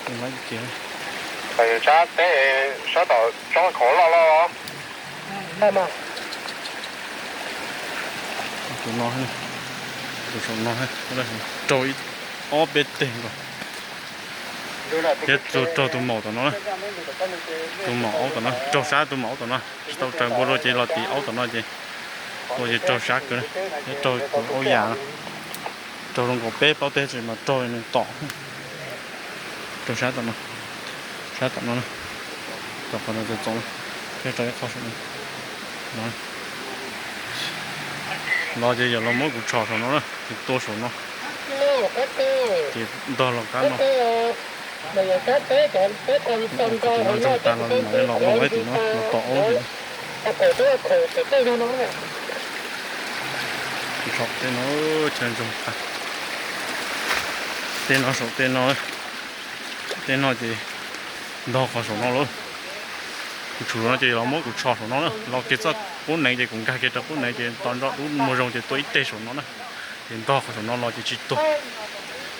唔係嘅。係揸啲水度裝可樂咯。啱啊。做攞去，做攞去，嗰度做我別定個。一做到冇到啦，到冇到啦，做啥都冇到啦，到全部都只落地冇到啦只，我只做啥嘅，一做好樣，做兩個背包袋住嘛，做你當，做啥到啦，啥到啦，就可能就做啦，一做一靠上啦，攞只有攞冇個炒上啦，多數啦，啲多落緊咯。bây giờ cái té còn xong coi nó trong ta nó lọc ấy thì nó tỏ cái cái nó chọc tên nó chân trong ta tên nó số tên nó thì đo khó số nó luôn chủ nó thì nó mỗi cũng chọc số nó nữa nó cái sao cuốn này thì cũng cái tập cuốn này thì toàn đó cũng mua rong thì tối tê số nó nữa thì đo khó số nó thì chỉ to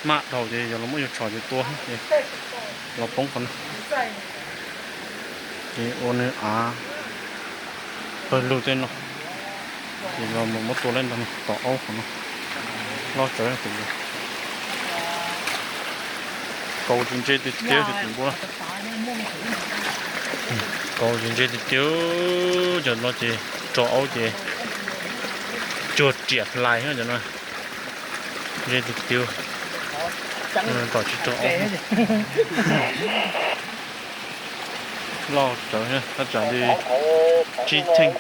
mà đầu thì giờ nó mới chọc thì toเราป้องกันที่โอเนเปิดรูเต้นเนาะที่เราหมดตัวเล่นตอนต่อเอาคนเนาะเราเจอถึงcầu trên chơi thì tiêu thì cũng bữa cầu trên chơi thì tiêu giờ nó chỉ cho áo chỉ chuột triệt lại hết rồi nó chơi thì tiêu tỏ chỉ cho lo trở ha, ta trả đi chi thanh.